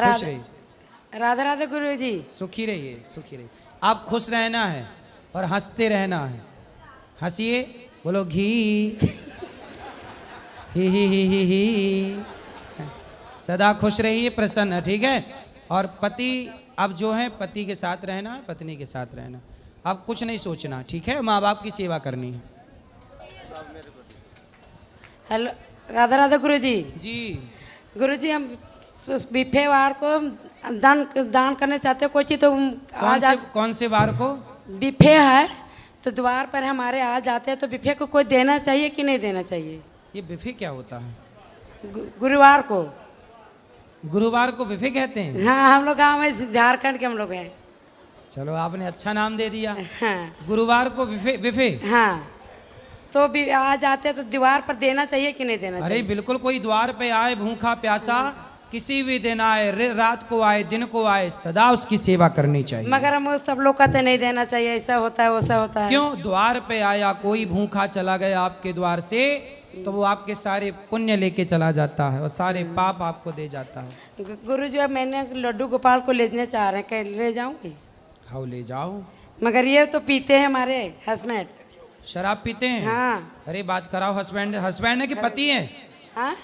खुश रहिए। राधे राधे गुरु जी। सुखी रहिए, सुखी रहिए। आप खुश रहना है और हंसते रहना है। हंसिए, बोलो घी ही। सदा खुश रहिए, प्रसन्न, ठीक है। और पति अब जो है पति के साथ रहना है, पत्नी के साथ रहना। अब कुछ नहीं सोचना, ठीक है। माँ बाप की सेवा करनी है। हेलो, राधे राधे गुरु जी। जी गुरु जी, हम बिफे वार को दान करने चाहते हैं कोई चीज़, तो कौन से वार को? बिफे है तो द्वार पर हमारे आ जाते हैं, तो बिफे को कोई देना चाहिए कि नहीं देना चाहिए? ये बिफे क्या होता है? गुरुवार को। गुरुवार को बिफे कहते हैं? हाँ, हम लोग गाँव में झारखंड के हम लोग हैं। चलो, आपने अच्छा नाम दे दिया। हाँ, गुरुवार को बिफे बिफे। हाँ, तो भी आ जाते हैं तो दीवार पर देना चाहिए कि नहीं देना चाहिए? अरे बिल्कुल, कोई द्वार पे आए भूखा प्यासा, किसी भी दिन आए, रात को आए, दिन को आए, सदा उसकी सेवा करनी चाहिए। मगर हम सब लोग कहते नहीं देना चाहिए, ऐसा होता है वैसा होता है। क्यों? द्वार पे आया कोई भूखा चला गया आपके द्वार से, तो वो आपके सारे पुण्य लेके चला जाता है और सारे पाप आपको दे जाता है। गुरु जी, अब मैंने लड्डू गोपाल को लेने चाह रहे हैं, क्या ले जाऊंगी? हाँ, ले जाओ। मगर ये तो पीते हैं हमारे हस्बैंड। शराब पीते हैं? हाँ। अरे बात कराओ। हस्बैंड है कि पति है? हाँ,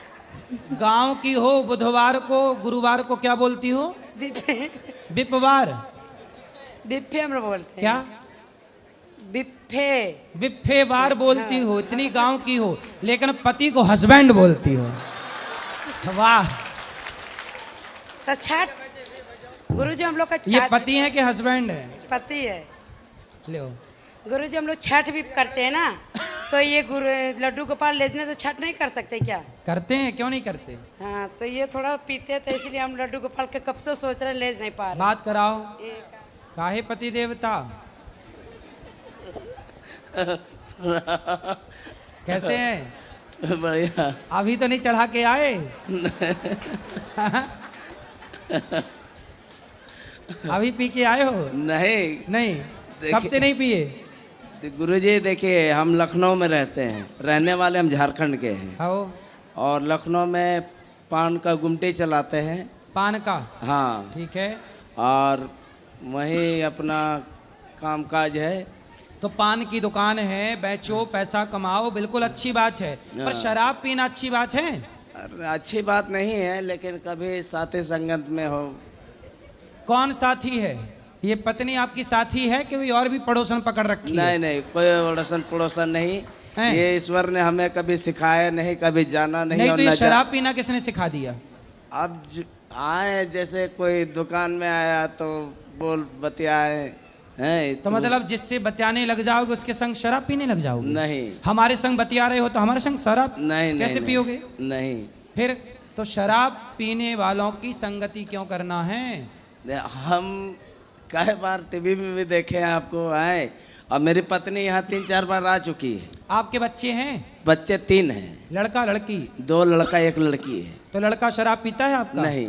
गांव की हो, बुधवार को गुरुवार को क्या बोलती हो? बिफे। बिपवार। बिफे हम लोग बोलते हैं। क्या? बिफे। बिफेवार बोलती हो, इतनी गांव की हो, लेकिन पति को हस्बैंड बोलती हो। वाह। तो छठ गुरु जी हम लोग का ये पति है कि हस्बैंड है? पति है। लो, गुरु जी, हम लोग छठ भी करते हैं ना, तो ये लड्डू गोपाल लेने से छठ नहीं कर सकते क्या? करते हैं, क्यों नहीं करते? हाँ, तो ये थोड़ा पीते तो इसलिए हम लड्डू गोपाल के कब से सोच रहे हैं, ले नहीं पा रहे। बात कराओ। ये काहे पति देवता? कैसे हैं? बढ़िया। अभी तो नहीं चढ़ा के आए? अभी पी के आए हो? नहीं नहीं, कब से नहीं पिए? गुरुजी, देखिए हम लखनऊ में रहते हैं, रहने वाले हम झारखंड के हैं। आओ। और लखनऊ में पान का गुमटी चलाते हैं। पान का? हाँ, ठीक है। और वहीं अपना कामकाज है। तो पान की दुकान है, बेचो, पैसा कमाओ, बिल्कुल अच्छी बात है। पर शराब पीना अच्छी बात है? अरे अच्छी बात नहीं है, लेकिन कभी साथी संगत में हो। कौन साथी है? ये पत्नी आपकी साथी है कि कोई और भी पड़ोसन पकड़ रखी है? नहीं नहीं, कोई पड़ोसन नहीं। ये ईश्वर ने हमें कभी सिखाया नहीं, कभी जाना नहीं। तो ये शराब पीना किसने सिखा दिया? अब आए, जैसे कोई दुकान में आया तो बोल बतियाए हैं। तो मतलब जिससे बतियाने लग जाओगे उसके संग शराब पीने लग जाओगे? नहीं। हमारे संग बतिया रहे हो तो हमारे संग शराब नहीं, कैसे पियोगे? नहीं। फिर तो शराब पीने वालों की संगति क्यों करना है? हम कई बार टीवी में भी देखे हैं, आपको आए। और मेरी पत्नी यहाँ 3-4 बार आ चुकी है। आपके बच्चे हैं? बच्चे 3 हैं। लड़का लड़की? 2 लड़का 1 लड़की है। तो लड़का शराब पीता है आपका? नहीं।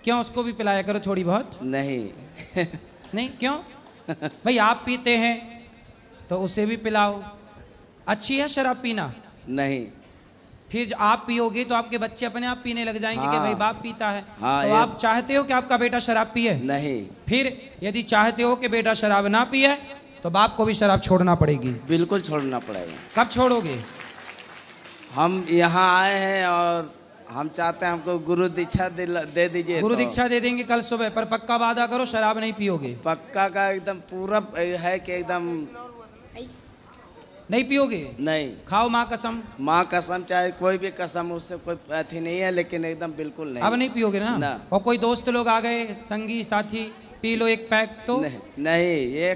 क्यों? उसको भी पिलाया करो थोड़ी बहुत। नहीं। नहीं, क्यों? भाई आप पीते हैं तो उसे भी पिलाओ। अच्छी है शराब पीना? नहीं। फिर आप पियोगे तो आपके बच्चे अपने आप पीने लग जाएंगे। हाँ। कि भाई बाप पीता है। हाँ, तो आप चाहते हो कि आपका बेटा शराब पिए? नहीं। फिर यदि चाहते हो कि बेटा शराब ना पिए तो बाप को भी शराब छोड़ना पड़ेगी। बिल्कुल छोड़ना पड़ेगा। कब छोड़ोगे? हम यहाँ आए हैं और हम चाहते हैं हमको गुरु दीक्षा दे दीजिए। गुरु तो दीक्षा दे देंगे कल सुबह, पर पक्का वादा करो शराब नहीं पियोगे। पक्का का एकदम पूरा है कि एकदम नहीं पियोगे? नहीं। खाओ माँ कसम। माँ कसम, चाहे कोई भी कसम, उससे कोई अथी नहीं है, लेकिन एकदम बिल्कुल नहीं। अब नहीं पियोगे ना? ना। और कोई दोस्त लोग आ गए, संगी साथी, पी लो एक पैक तो? नहीं, नहीं, ये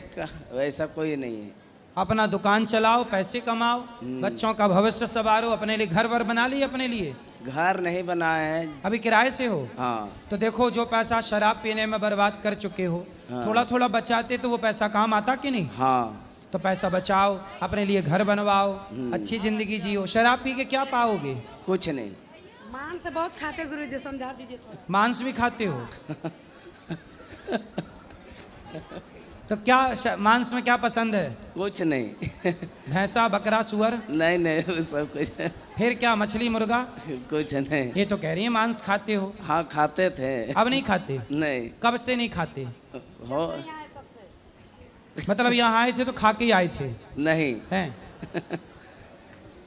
वैसा कोई नहीं है। अपना दुकान चलाओ, पैसे कमाओ, बच्चों का भविष्य संवारो, अपने लिए घर वर बना लिए। अपने लिए घर नहीं बनाए हैं, अभी किराए से हो। हाँ। तो देखो, जो पैसा शराब पीने में बर्बाद कर चुके हो, थोड़ा थोड़ा बचाते तो वो पैसा काम आता कि नहीं? हाँ। तो पैसा बचाओ, अपने लिए घर बनवाओ, अच्छी जिंदगी जियो। शराब पी के क्या पाओगे? कुछ नहीं। मांस बहुत खाते गुरु जी, समझा दीजिए तो। मांस भी खाते हो? तो क्या मांस में क्या पसंद है? कुछ नहीं। भैंसा, बकरा, सुअर? नहीं नहीं, वो सब कुछ फिर क्या, मछली, मुर्गा? कुछ नहीं। ये तो कह रही है मांस खाते हो। हाँ खाते थे। अब नहीं खाते? नहीं। कब से नहीं खाते? हो मतलब यहाँ आए थे तो खा के ही आए थे? नहीं। हैं?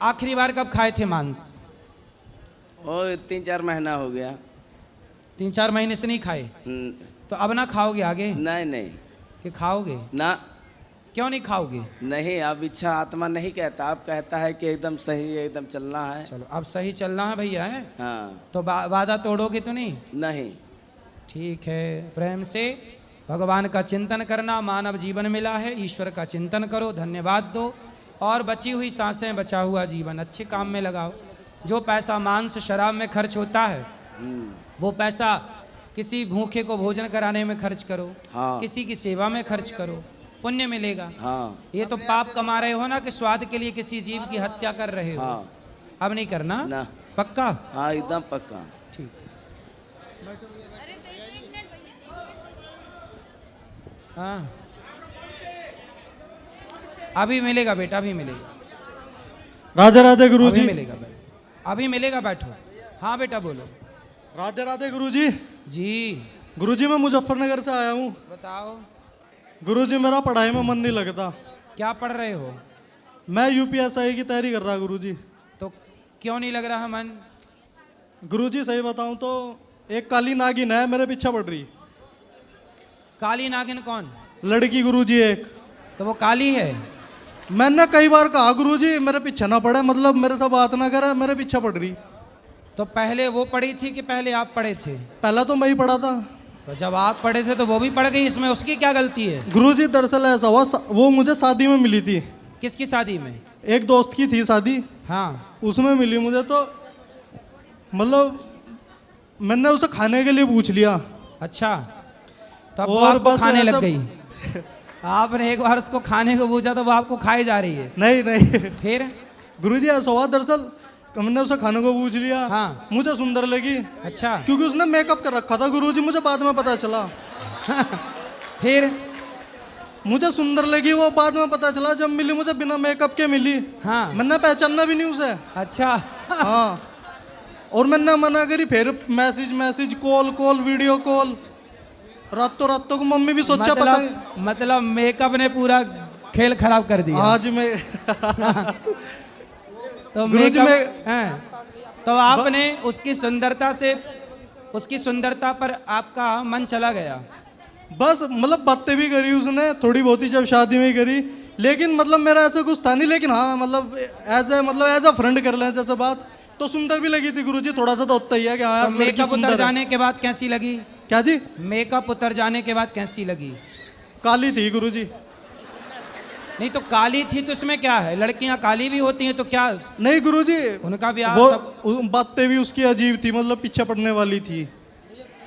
आखिरी बार कब खाए थे मांस? वो 3-4 महीना हो गया। 3-4 महीने से नहीं खाए? तो अब ना खाओगे आगे? नहीं नहीं। कि खाओगे? ना। क्यों नहीं खाओगे? नहीं, अब इच्छा आत्मा नहीं कहता, अब कहता है कि एकदम सही है, एकदम चलना है। चलो अब सही चलना है भैया, है? हाँ। तो वादा तोड़ोगे तो नहीं? नहीं। ठीक है, प्रेम से भगवान का चिंतन करना। मानव जीवन मिला है, ईश्वर का चिंतन करो, धन्यवाद दो, और बची हुई सांसें, बचा हुआ जीवन अच्छे काम में लगाओ। जो पैसा मांस शराब में खर्च होता है वो पैसा किसी भूखे को भोजन कराने में खर्च करो। हाँ। किसी की सेवा में खर्च करो, पुण्य मिलेगा। हाँ। ये तो पाप कमा रहे हो ना, कि स्वाद के लिए किसी जीव की हत्या कर रहे हो। हाँ। अब नहीं करना ना। पक्का? हाँ एकदम पक्का। ठीक। हाँ अभी मिलेगा बेटा, अभी मिलेगा। राधे राधे गुरु अभी जी। मिलेगा बेटा, अभी मिलेगा, बैठो। हाँ बेटा बोलो। राधे राधे गुरु जी। जी गुरु जी मैं मुजफ्फरनगर से आया हूँ। बताओ। गुरु जी मेरा पढ़ाई में मन नहीं लगता। क्या पढ़ रहे हो? मैं यूपीएसआई की तैयारी कर रहा गुरु जी। तो क्यों नहीं लग रहा मन? गुरु जी सही बताऊं तो एक काली नागिन है मेरे पीछे पड़ रही। काली नागिन कौन? लड़की गुरु जी एक। तो वो काली है? मैंने कई बार कहा गुरु जी मेरे पीछे ना पड़े, मतलब मेरे से बात ना करे, मेरे पीछे पड़ रही। तो पहले वो पढ़ी थी कि पहले आप पढ़े थे? पहला तो मैं ही पढ़ा था। तो जब आप पढ़े थे तो वो भी पढ़ गई, इसमें उसकी क्या गलती है? गुरु जी दरअसल ऐसा हुआ, वो मुझे शादी में मिली थी। किसकी शादी में? एक दोस्त की थी शादी, हाँ। उसमें मिली मुझे। तो मतलब मैंने उसे खाने के लिए पूछ लिया। अच्छा, तब वो और आपको बस खाने ऐसा- लग गई। आपने एक बार उसको खाने को पूछा तो वो आपको खाए जा रही है। नहीं नहीं फिर? गुरुजी ऐसा हुआ, दरअसल हमने उसे खाने को पूछ लिया। हाँ। मुझे सुंदर लगी। अच्छा। क्योंकि उसने मेकअप कर रखा था गुरुजी, मुझे बाद में पता चला। फिर? मुझे सुंदर लगी वो, बाद में पता चला जब मिली मुझे बिना मेकअप के मिली। हाँ। मैंने पहचानना भी नहीं उसे। अच्छा। हाँ। और मैंने मना करी, फिर मैसेज कॉल वीडियो कॉल, रातों को मम्मी भी सोचा पता नहीं। मतलब मेकअप ने पूरा खेल खराब कर दिया। आज मैं तो गुरुजी मेकअप हैं, तो आपने उसकी सुंदरता पर आपका मन चला गया। बस मतलब बातें भी करी उसने थोड़ी बहुत ही, जब शादी में ही करी। लेकिन मतलब मेरा ऐसा कुछ था नहीं, लेकिन हाँ मतलब एज अ फ्रेंड कर लें जैसे बात, तो सुंदर भी लगी थी गुरुजी। थोड़ा सा तो होता ही है कि हाँ तो यार लड़की मेकअप सुंदर उतर है। जाने के बाद कैसी लगी? क्या जी? मेकअप उतर जाने के बाद कैसी लगी? काली थी गुरुजी। नहीं तो काली थी तो इसमें क्या है, लड़कियां काली भी होती हैं तो क्या? नहीं गुरुजी, उनका ब्याह वो सब। बातें भी उसकी अजीब थी, मतलब पीछे पड़ने वाली थी।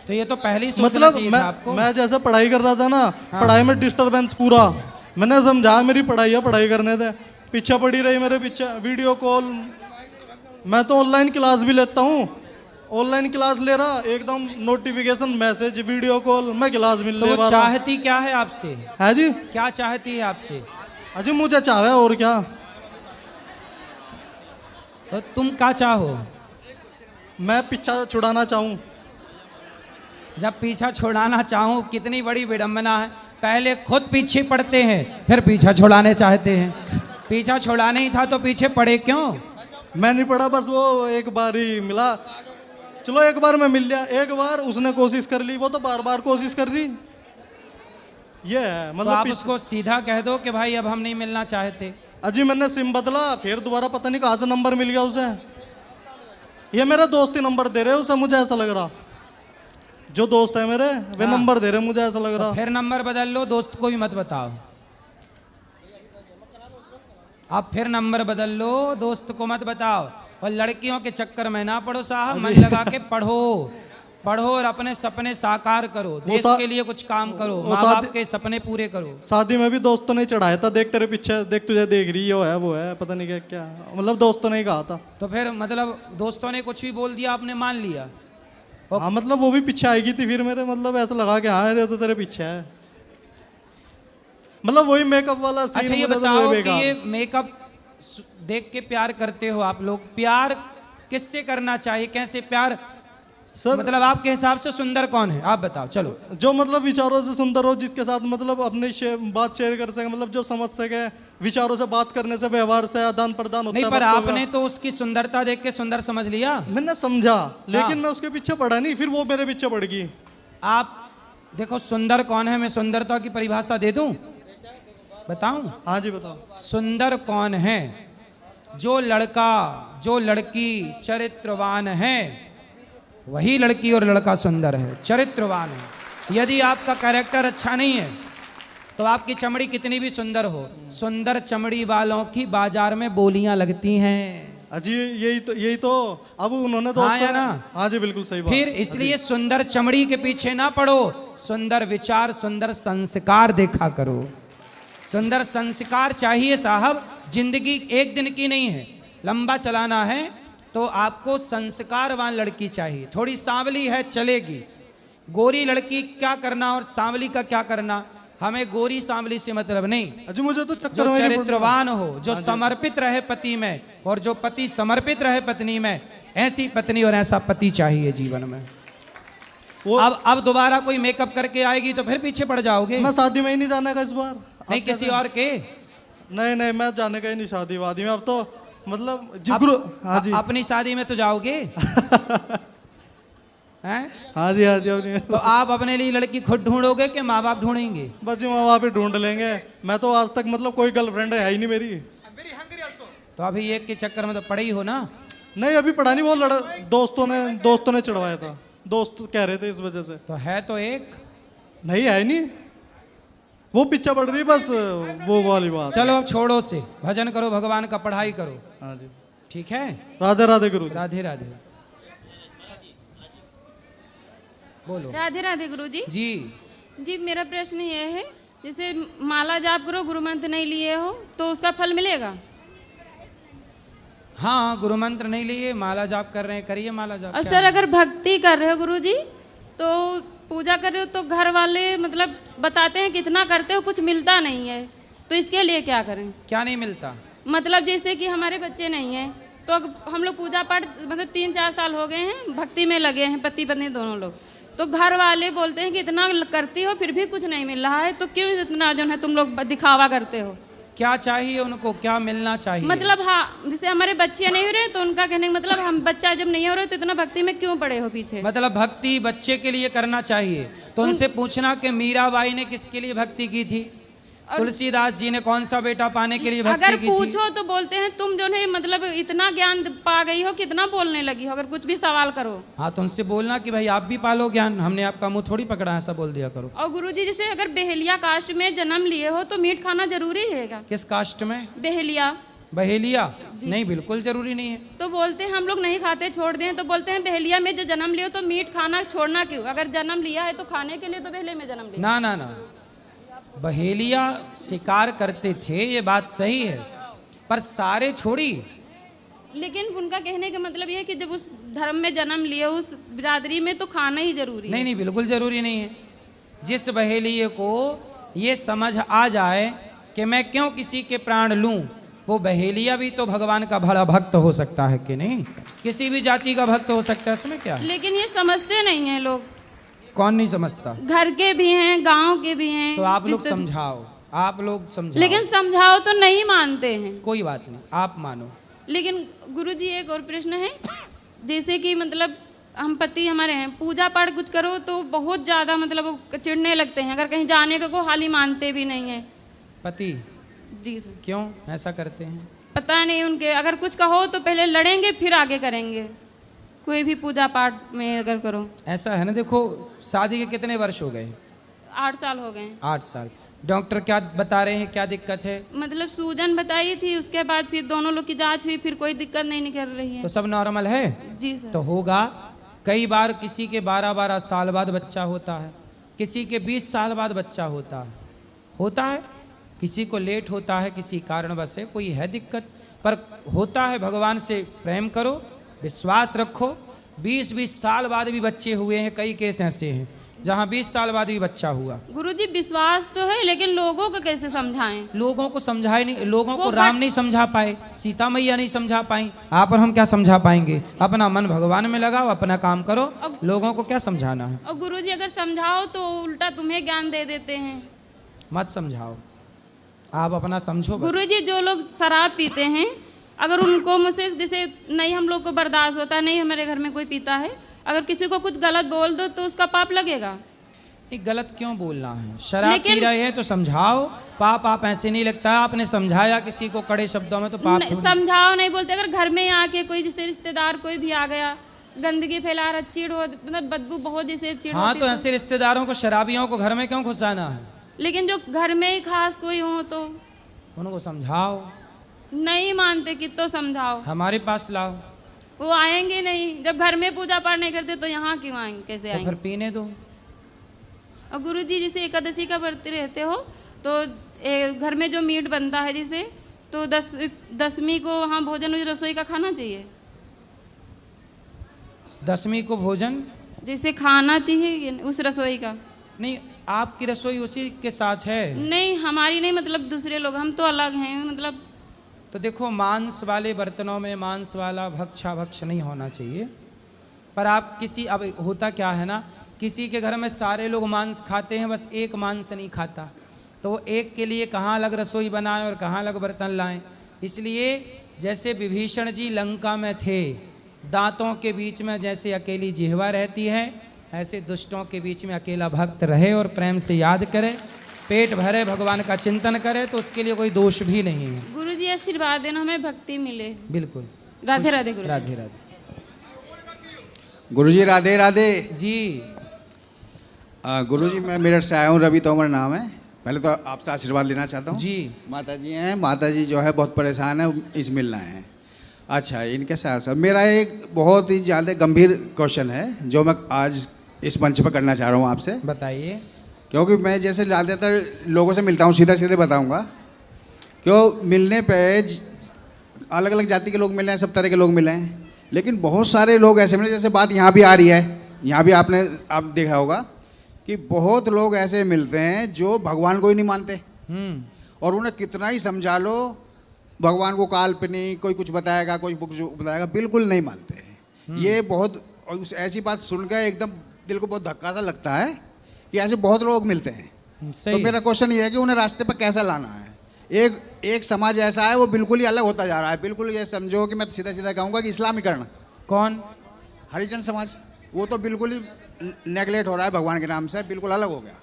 तो ये तो पहले ही सोचना मतलब चाहिए था आपको। मैं जैसे पढ़ाई कर रहा था ना, हाँ। पढ़ाई में डिस्टरबेंस पूरा। मैंने समझा मेरी पढ़ाई है, पढ़ाई करने दे। पीछे पड़ी रही मेरे पीछे, वीडियो कॉल। मैं तो ऑनलाइन क्लास भी लेता हूँ, ऑनलाइन क्लास ले रहा, एकदम नोटिफिकेशन मैसेज वीडियो कॉल, मैं क्लास मिल तो ले वो चाहती क्या है आपसे? है जी। क्या चाहती है आपसे? अजी मुझे चाहे और क्या। तो तुम क्या चाहो? मैं पीछा छुड़ाना चाहूँ। जब पीछा छुड़ाना चाहूँ, कितनी बड़ी विडंबना है। पहले खुद पीछे पड़ते हैं, फिर पीछा छुड़ाने चाहते हैं। पीछा छुड़ाना ही था तो पीछे पड़े क्यों? मैं नहीं पढ़ा, बस वो एक बार ही मिला। चलो एक बार मैं मिल लिया, एक बार उसने कोशिश कर ली, वो तो बार बार कोशिश कर रही। ये है तो मतलब आप उसको सीधा कह दो कि भाई अब हम नहीं मिलना चाहते। अजी मैंने सिम बदला, फिर दोबारा पता नहीं कहाँ से नंबर मिल गया उसे। ये मेरा दोस्त ही नंबर दे रहे उसे, मुझे ऐसा लग रहा। जो दोस्त है मेरे वे हाँ। नंबर दे रहे, मुझे ऐसा लग रहा। फिर नंबर बदल लो, दोस्त को भी मत बताओ। आप फिर नंबर बदल लो, दोस्त को मत बताओ। और लड़कियों के चक्कर में ना पढ़ो साहब, मन लगा के पढ़ो और अपने सपने साकार करो। देश के लिए कुछ काम करो, माँ बाप के सपने पूरे करो। शादी में भी दोस्त तो नहीं चढ़ाया था, देख तेरे पीछे, देख तुझे देख रही है वो है पता नहीं क्या क्या, मतलब दोस्त तो नहीं कहा था। तो फिर मतलब दोस्तों ने कुछ भी बोल दिया, आपने मान लिया? हाँ मतलब वो भी पीछे आएगी थी फिर मेरे, मतलब ऐसा लगा कि हाँ ये तो तेरे पीछे है। मतलब वही मेकअप वाला सीन अच्छा ये मुझे तो बताओ वही कि बेकार। ये मेकअप देख के प्यार करते हो आप लोग, प्यार किससे करना चाहिए, कैसे प्यार? सर मतलब आपके हिसाब से सुंदर कौन है, आप बताओ। चलो जो मतलब विचारों से सुंदर हो, जिसके साथ मतलब अपनी बात शेयर कर सके, मतलब जो समझ सके, विचारों से बात करने से, व्यवहार से आदान प्रदान होता नहीं, है पर बातों का। आपने तो उसकी सुंदरता देख के सुंदर समझ लिया। मैंने समझा, लेकिन हाँ। मैं उसके पीछे पड़ा नहीं, फिर वो मेरे पीछे पड़ गई। आप देखो सुंदर कौन है, मैं सुंदरता की परिभाषा दे दूं, बताऊं? हाँ जी बताओ। सुंदर कौन है? जो लड़का जो लड़की चरित्रवान है, वही लड़की और लड़का सुंदर है, चरित्रवान है। यदि आपका कैरेक्टर अच्छा नहीं है तो आपकी चमड़ी कितनी भी सुंदर हो, सुंदर चमड़ी वालों की बाजार में बोलियां लगती हैं। अजी यही तो अब उन्होंने तो हाँ या ना? हाँ जी बिल्कुल सही बात। फिर इसलिए सुंदर चमड़ी के पीछे ना पड़ो, सुंदर विचार, सुंदर संस्कार देखा करो। सुंदर संस्कार चाहिए साहब, जिंदगी एक दिन की नहीं है, लंबा चलाना है तो आपको संस्कारवान लड़की चाहिए। थोड़ी सांवली है चलेगी, गोरी लड़की क्या करना और सांवली का क्या करना, हमें गोरी सांवली से मतलब नहीं। अजी मुझे तो चक्कर जो में नहीं पड़ रहा। चरित्रवान हो, जो समर्पित रहे पति में, और जो पति समर्पित रहे पत्नी में, ऐसी पत्नी और ऐसा पति चाहिए जीवन में। वो अब दोबारा कोई मेकअप करके आएगी तो फिर पीछे पड़ जाओगे। मैं शादी में ही नहीं जाने का इस बार। नहीं अब किसी कैसे? और के नहीं मैं जाने का ही नहीं शादी वादी में अब तो, मतलब जी अब- गुरु। हाँ जी अपनी शादी में तो जाओगे हैं? हाँ जी अपनी तो आप अपने लिए लड़की खुद ढूंढोगे कि माँ बाप ढूंढेंगे? बस जी वहाँ पे ढूंढ लेंगे। मैं तो आज तक मतलब कोई गर्लफ्रेंड है ही नहीं मेरी। तो अभी एक के चक्कर में तो पड़े ही हो ना। नहीं अभी पढ़ा नहीं, वो दोस्तों ने चढ़वाया था, दोस्त कह रहे थे इस वजह से। तो है तो एक। नहीं है ही नहीं, वो पीछे पड़ रही बस, वो वाली बात। चलो अब छोड़ो से, भजन करो, भगवान का पढ़ाई करो, हाँ जी ठीक है? राधे राधे गुरु जी। राधे राधे। बोलो। राधे राधे गुरुजी। जी जी मेरा प्रश्न ये है, जैसे माला जाप करो, गुरु मंत्र नहीं लिए हो तो उसका फल मिलेगा? हाँ, गुरु मंत्र नहीं लिए, माला जाप कर रहे हैं, करिए माला जाप। और क्या सर है? अगर भक्ति कर रहे हो गुरुजी, तो पूजा कर रहे हो तो घर वाले मतलब बताते हैं कितना करते हो, कुछ मिलता नहीं है, तो इसके लिए क्या करें? क्या नहीं मिलता? मतलब जैसे कि हमारे बच्चे नहीं हैं, तो हम लोग पूजा पाठ मतलब 3-4 साल हो गए हैं, भक्ति में लगे हैं, पति पत्नी दोनों लोग, तो घर वाले बोलते हैं कि इतना करती हो फिर भी कुछ नहीं मिल रहा है, तो क्यों इतना जो है तुम लोग दिखावा करते हो? क्या चाहिए उनको, क्या मिलना चाहिए? मतलब हाँ, जैसे हमारे बच्चे नहीं हो रहे तो उनका कहने का मतलब हम बच्चा जब नहीं हो रहे तो इतना भक्ति में क्यों पड़े हो पीछे? मतलब भक्ति बच्चे के लिए करना चाहिए, तो उनसे पूछना कि मीराबाई ने किसके लिए भक्ति की थी, तुलसीदास जी ने कौन सा बेटा पाने के लिए भक्ति अगर की थी? पूछो तो बोलते हैं तुम जो है मतलब इतना ज्ञान पा गई हो, कितना बोलने लगी हो, अगर कुछ भी सवाल करो। हाँ, तो उनसे बोलना कि भाई आप भी पालो ज्ञान, हमने आपका मुंह थोड़ी पकड़ा, ऐसा बोल दिया करो। और गुरुजी जैसे अगर बहेलिया कास्ट में जन्म लिए हो तो मीट खाना जरूरी है क्या? किस कास्ट में? बहेलिया। बहेलिया? नहीं, बिल्कुल जरूरी नहीं है। तो बोलते हैं हम लोग नहीं खाते, छोड़ दें, तो बोलते हैं बहेलिया में जो जन्म लियो तो मीट खाना छोड़ना क्यों? अगर जन्म लिया है तो खाने के लिए, तो बहेले में जन्म लिया। ना ना ना, बहेलिया शिकार करते थे, ये बात सही है, पर सारे छोड़ी। लेकिन उनका कहने का मतलब ये है कि जब उस धर्म में जन्म लिए, उस बिरादरी में, तो खाना ही जरूरी है। नहीं नहीं, बिल्कुल जरूरी नहीं है। जिस बहेलिए को ये समझ आ जाए कि मैं क्यों किसी के प्राण लूं, वो बहेलिया भी तो भगवान का बड़ा भक्त हो सकता है कि नहीं? किसी भी जाति का भक्त हो सकता है, इसमें क्या है? लेकिन ये समझते नहीं हैं लोग। कौन नहीं समझता? घर के भी हैं, गांव के भी हैं। तो आप लोग रिश्ते- समझाओ, आप लोग समझाओ। लेकिन समझाओ तो नहीं मानते हैं। कोई बात नहीं, आप मानो। लेकिन गुरुजी एक और प्रश्न है, जैसे कि मतलब हम पति हमारे हैं, पूजा पाठ कुछ करो तो बहुत ज़्यादा मतलब वो चिढ़ने लगते हैं, अगर कहीं जाने को हाल ही मानते भी नहीं है। पति जी सर। क्यों ऐसा करते हैं? पता नहीं उनके, अगर कुछ कहो तो पहले लड़ेंगे फिर आगे करेंगे, कोई भी पूजा पाठ में अगर करो। ऐसा है ना, देखो शादी के कितने वर्ष हो गए? 8 साल हो गए। 8 साल। डॉक्टर क्या बता रहे हैं, क्या दिक्कत है? मतलब सूजन बताई थी, उसके बाद फिर दोनों लोग की जांच हुई, फिर कोई दिक्कत नहीं निकल रही है। तो सब नॉर्मल है? जी सर। तो होगा। कई बार किसी के 12-12 साल बाद बच्चा होता है, किसी के 20 साल बाद बच्चा होता है, किसी को लेट होता है, किसी कारणवश है, कोई है दिक्कत, पर होता है। भगवान से प्रेम करो, विश्वास रखो। 20-20 साल बाद भी बच्चे हुए हैं, कई केस ऐसे हैं। जहाँ 20 साल बाद भी बच्चा हुआ। गुरुजी विश्वास तो है, लेकिन लोगों को कैसे समझाएं? लोगों को समझाए नहीं, लोगों वो को राम नहीं समझा पाए, सीता मैया नहीं समझा पाई, आप और हम क्या समझा पाएंगे? अपना मन भगवान में लगाओ, अपना काम करो, लोगों को क्या समझाना है? और गुरुजी अगर समझाओ तो उल्टा तुम्हें ज्ञान दे देते हैं। मत समझाओ, आप अपना समझो बस। गुरुजी जो लोग शराब पीते हैं, अगर उनको मुझसे जैसे नहीं हम लोग को बर्दाश्त होता, नहीं हमारे घर में कोई पीता है, अगर किसी को कुछ गलत बोल दो तो उसका पाप लगेगा। ये गलत क्यों बोलना है? शराब पी रहे हैं तो समझाओ, पाप आप ऐसे नहीं लगता है। आपने समझाया किसी को कड़े शब्दों में तो पाप थोड़ी। समझाओ नहीं बोलते, अगर घर में आके कोई जैसे रिश्तेदार कोई भी आ गया, गंदगी फैला रहा, चिड़ हो, मतलब बदबू बहुत जैसे चिड़ हाँ, होती तो ऐसे रिश्तेदारों को, शराबियों को घर में क्यों घुसाना है? लेकिन जो घर में ही खास कोई हो तो उनको समझाओ। नहीं मानते, कितो समझाओ, हमारे पास लाओ, वो आएंगे नहीं। जब घर में पूजा पाठ नहीं करते तो यहाँ क्यों आएंगे, कैसे तो आएंगे? फिर पीने दो। और गुरुजी जैसे एकादशी का व्रत रहते हो तो घर में जो मीट बनता है जिसे, तो दसवीं को वहाँ भोजन उस रसोई का खाना चाहिए। दसवीं को भोजन जैसे खाना चाहिए उस रसोई का। नहीं, आपकी रसोई उसी के साथ है। नहीं, हमारी नहीं, मतलब दूसरे लोग, हम तो अलग हैं। मतलब तो देखो, मांस वाले बर्तनों में मांस वाला भक्ष नहीं होना चाहिए। पर आप किसी, अब होता क्या है ना, किसी के घर में सारे लोग मांस खाते हैं, बस एक मांस नहीं खाता, तो वो एक के लिए कहाँ अलग रसोई बनाएं और कहाँ अलग बर्तन लाएं। इसलिए जैसे विभीषण जी लंका में थे, दांतों के बीच में जैसे अकेली जिह्वा रहती है, ऐसे दुष्टों के बीच में अकेला भक्त रहे और प्रेम से याद करे, पेट भरे, भगवान का चिंतन करे, तो उसके लिए कोई दोष भी नहीं है। गुरुजी आशीर्वाद देना, हमें भक्ति मिले। बिल्कुल। राधे राधे गुरु। राधे राधे। गुरुजी राधे राधे जी। गुरुजी मैं मेरठ से आया हूँ, रवि तोमर नाम है। पहले तो आपसे आशीर्वाद लेना चाहता हूँ। जी। माता जी हैं, माता जी जो है बहुत परेशान है, इस मिलना है। अच्छा, इनके साथ साथ मेरा एक बहुत ही ज़्यादा गंभीर क्वेश्चन है जो मैं आज इस मंच पर करना चाह रहा हूँ आपसे। बताइए। क्योंकि मैं जैसे ज़्यादातर लोगों से मिलता हूँ, सीधा सीधे बताऊँगा, क्यों मिलने पे अलग अलग जाति के लोग मिले हैं, सब तरह के लोग मिले हैं, लेकिन बहुत सारे लोग ऐसे मिले, जैसे बात यहाँ भी आ रही है, यहाँ भी आप देखा होगा कि बहुत लोग ऐसे मिलते हैं जो भगवान को ही नहीं मानते, और उन्हें कितना ही समझा लो भगवान को काल्पनिक, कोई कुछ बताएगा, कोई कुछ बताएगा, बिल्कुल नहीं मानते। ये बहुत ऐसी बात सुनकर एकदम दिल को बहुत धक्का सा लगता है कि ऐसे बहुत लोग मिलते हैं। तो मेरा क्वेश्चन ये है कि उन्हें रास्ते पर कैसा लाना है। एक समाज ऐसा है वो बिल्कुल ही अलग होता जा रहा है, बिल्कुल ये समझो कि मैं सीधा सीधा कहूँगा कि इस्लामीकरण। कौन? हरिजन समाज, वो तो बिल्कुल ही नेगलेक्ट हो रहा है भगवान के नाम से, बिल्कुल अलग हो गया।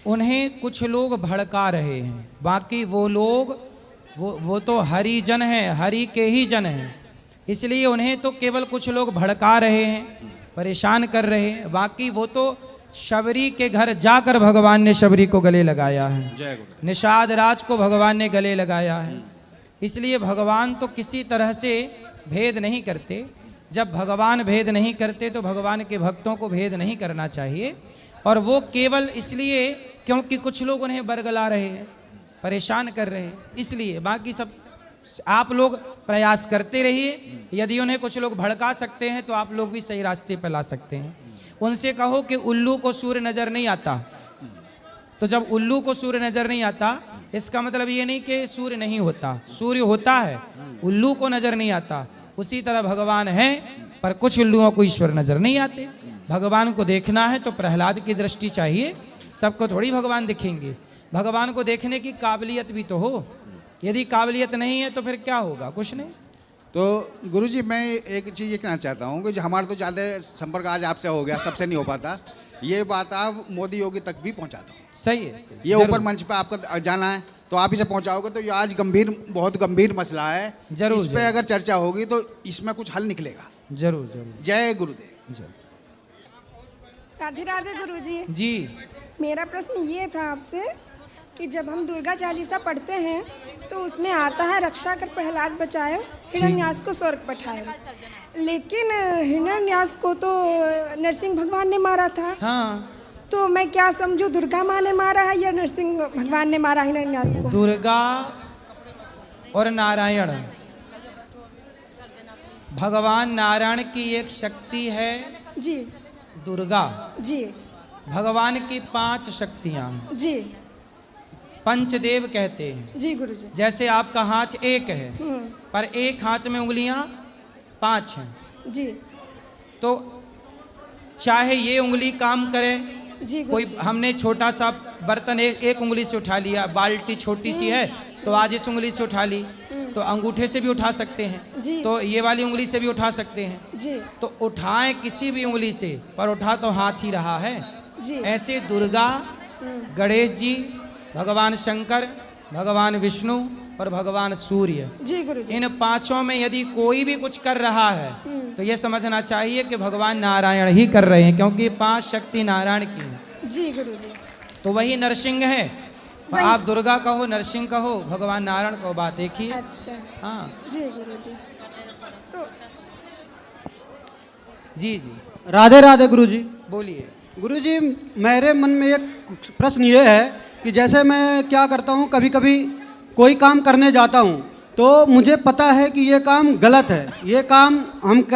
उन्हें कुछ लोग भड़का रहे हैं, बाकी वो लोग वो तो हरिजन हैं, हरि के ही जन हैं, इसलिए उन्हें तो केवल कुछ लोग भड़का रहे हैं, परेशान कर रहे हैं, बाकी वो तो शबरी के घर जाकर भगवान ने शबरी को गले लगाया है, जय गुरु। निषाद राज को भगवान ने गले लगाया है। इसलिए भगवान तो किसी तरह से भेद नहीं करते। जब भगवान भेद नहीं करते तो भगवान के भक्तों को भेद नहीं करना चाहिए। और वो केवल इसलिए क्योंकि कुछ लोग उन्हें बरगला रहे हैं, परेशान कर रहे हैं, इसलिए। बाकी सब आप लोग प्रयास करते रहिए। यदि उन्हें कुछ लोग भड़का सकते हैं तो आप लोग भी सही रास्ते पर ला सकते हैं। उनसे कहो कि उल्लू को सूर्य नज़र नहीं आता, तो जब उल्लू को सूर्य नज़र नहीं आता, इसका मतलब ये नहीं कि सूर्य नहीं होता, सूर्य होता है, उल्लू को नज़र नहीं आता। उसी तरह भगवान है, पर कुछ उल्लुओं को ईश्वर नज़र नहीं आते। भगवान को देखना है तो प्रहलाद की दृष्टि चाहिए, सबको थोड़ी भगवान दिखेंगे। भगवान को देखने की काबिलियत भी तो हो, यदि काबिलियत नहीं है तो फिर क्या होगा? कुछ नहीं। तो गुरुजी मैं एक चीज़ ये कहना चाहता हूँ कि हमारा तो ज़्यादा संपर्क आज आपसे हो गया, सबसे नहीं हो पाता, ये बात आप मोदी योगी तक भी पहुँचा दो। सही है। ये ऊपर मंच पे आपका जाना है तो आप इसे पहुँचाओगे, तो ये आज बहुत गंभीर मसला है। जरूर, इस पे अगर चर्चा होगी तो इसमें कुछ हल निकलेगा। जरूर जरूर। जय गुरुदेव। जय। राधे राधे गुरुजी। जी। मेरा प्रश्न ये था आपसे कि जब हम दुर्गा चालीसा पढ़ते हैं तो उसमें आता है रक्षा कर प्रहलाद बचाए, हिरण्यास को स्वर्ग पठाए, लेकिन हिरण्यास को तो नरसिंह भगवान ने मारा था। हाँ, तो मैं क्या समझूं, दुर्गा माँ ने मारा है या नरसिंह भगवान ने मारा हिरण्यास को? दुर्गा और नारायण, भगवान नारायण की एक शक्ति है जी दुर्गा, जी, भगवान की 5 शक्तियां हैं, जी पंचदेव कहते हैं। जी गुरुजी। जैसे आपका हाथ एक है, पर एक हाथ में उंगलियां 5 हैं, जी तो चाहे ये उंगली काम करे, जी कोई गुरुजी। हमने छोटा सा बर्तन एक उंगली से उठा लिया, बाल्टी छोटी सी है तो आज इस उंगली से उठा ली, तो अंगूठे से भी उठा सकते हैं, जी। तो ये वाली उंगली से भी उठा सकते हैं। जी तो उठाएं किसी भी उंगली से, पर उठा तो हाथ ही रहा है। जी ऐसे दुर्गा, गणेश जी, भगवान शंकर, भगवान विष्णु और भगवान सूर्य, जी गुरुजी। इन 5 में यदि कोई भी कुछ कर रहा है तो ये समझना चाहिए कि भगवान नारायण ही कर रहे हैं, क्योंकि 5 शक्ति नारायण की हैं। जी गुरुजी। तो वही नरसिंह है, आप दुर्गा कहो, नरसिंह कहो, भगवान नारायण कहो, बात एक ही है। अच्छा हाँ जी गुरुजी। तो जी जी राधे राधे गुरुजी। बोलिए। गुरुजी, मेरे मन में एक प्रश्न ये है कि जैसे मैं क्या करता हूँ, कभी कभी कोई काम करने जाता हूँ तो मुझे पता है कि ये काम गलत है, ये काम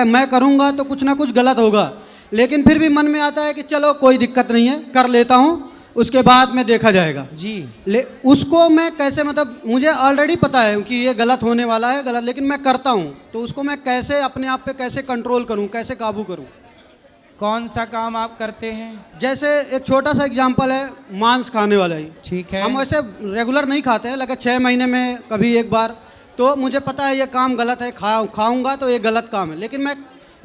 मैं करूँगा तो कुछ ना कुछ गलत होगा, लेकिन फिर भी मन में आता है कि चलो कोई दिक्कत नहीं है, कर लेता हूँ, उसके बाद में देखा जाएगा। जी उसको मैं कैसे, मतलब मुझे ऑलरेडी पता है कि ये गलत होने वाला है, गलत, लेकिन मैं करता हूँ, तो उसको मैं कैसे अपने आप पे कैसे कंट्रोल करूँ, कैसे काबू करूँ? कौन सा काम आप करते हैं? जैसे एक छोटा सा एग्जांपल है, मांस खाने वाला ही। ठीक है। हम वैसे रेगुलर नहीं खाते हैं, लगे 6 महीने में कभी एक बार, तो मुझे पता है ये काम गलत है, खाऊंगा तो ये गलत काम है, लेकिन मैं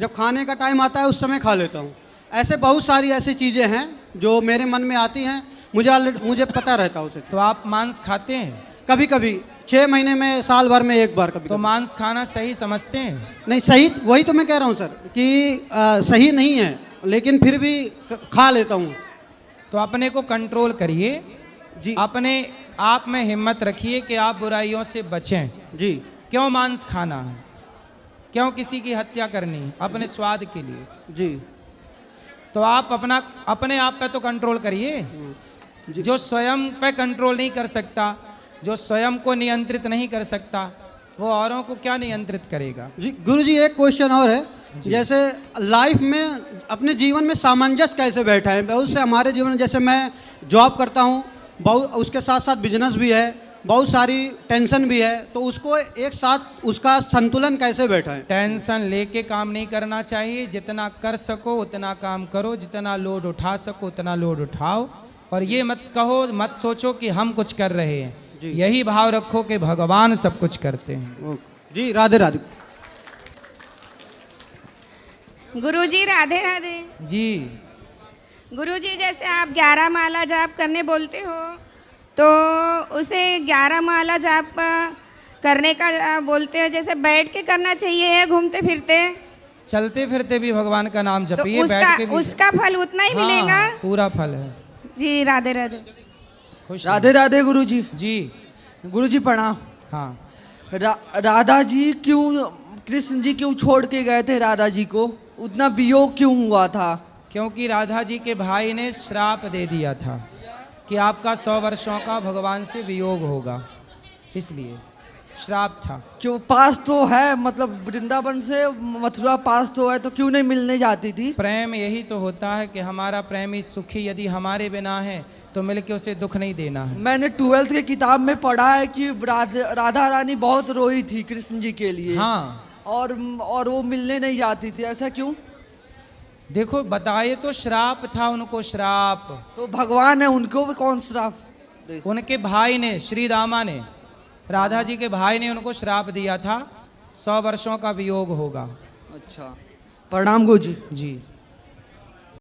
जब खाने का टाइम आता है उस समय खा लेता हूँ। ऐसे बहुत सारी ऐसी चीज़ें हैं जो मेरे मन में आती हैं, मुझे पता रहता है उसे। तो आप मांस खाते हैं? कभी कभी 6 महीने में, साल भर में एक बार कभी तो कभी। मांस खाना सही समझते हैं? नहीं, सही वही तो मैं कह रहा हूँ सर कि सही नहीं है, लेकिन फिर भी खा लेता हूँ। तो अपने को कंट्रोल करिए जी अपने आप में हिम्मत रखिए कि आप बुराइयों से बचें। जी। क्यों मांस खाना है, क्यों किसी की हत्या करनी है अपने स्वाद के लिए? जी। तो आप अपने आप पे तो कंट्रोल करिए। जो स्वयं पे कंट्रोल नहीं कर सकता, जो स्वयं को नियंत्रित नहीं कर सकता, वो औरों को क्या नियंत्रित करेगा? जी गुरुजी, एक क्वेश्चन और है, जैसे लाइफ में अपने जीवन में सामंजस्य कैसे बैठा है? बहुत से हमारे जीवन में, जैसे मैं जॉब करता हूँ, बहुत उसके साथ साथ बिजनेस भी है, बहुत सारी टेंशन भी है, तो उसको एक साथ उसका संतुलन कैसे बैठा है? टेंशन लेके काम नहीं करना चाहिए, जितना कर सको उतना काम करो, जितना लोड उठा सको उतना लोड उठाओ, और ये मत सोचो कि हम कुछ कर रहे हैं, यही भाव रखो कि भगवान सब कुछ करते हैं। जी राधे राधे। गुरुजी राधे राधे। जी गुरुजी, जैसे आप 11 माला जाप करने बोलते हो, तो उसे 11 माला जाप करने का बोलते हो, जैसे बैठ के करना चाहिए या घूमते फिरते? चलते फिरते भी भगवान का नाम तो जपिए, बैठ के भी। उसका फल उतना ही मिलेगा? हाँ, पूरा फल है। जी राधे राधे। खुश राधे राधे गुरुजी। जी। गुरुजी प्रणाम। हाँ। राधा जी क्यों, कृष्ण जी क्यों छोड़ के गए थे राधा जी को? उतना वियोग क्यों हुआ था? क्योंकि राधा जी के भाई ने श्राप दे दिया था कि आपका 100 वर्षों का भगवान से वियोग होगा, इसलिए श्राप था। क्यों? पास तो है, मतलब वृंदावन से मथुरा पास तो है, तो क्यों नहीं मिलने जाती थी? प्रेम यही तो होता है कि हमारा प्रेमी सुखी यदि हमारे बिना है तो मिलके उसे दुख नहीं देना है। मैंने 12th की किताब में पढ़ा है कि राधा रानी बहुत रोई थी कृष्ण जी के लिए। हाँ। और वो मिलने नहीं जाती थी, ऐसा क्यों? देखो बताए तो श्राप था उनको, श्राप। तो भगवान है, उनको भी कौन श्राप? उनके भाई ने, श्री दामा ने, राधा जी के भाई ने उनको श्राप दिया था, 100 वर्षों का वियोग होगा। अच्छा, प्रणाम गुरुजी। जी।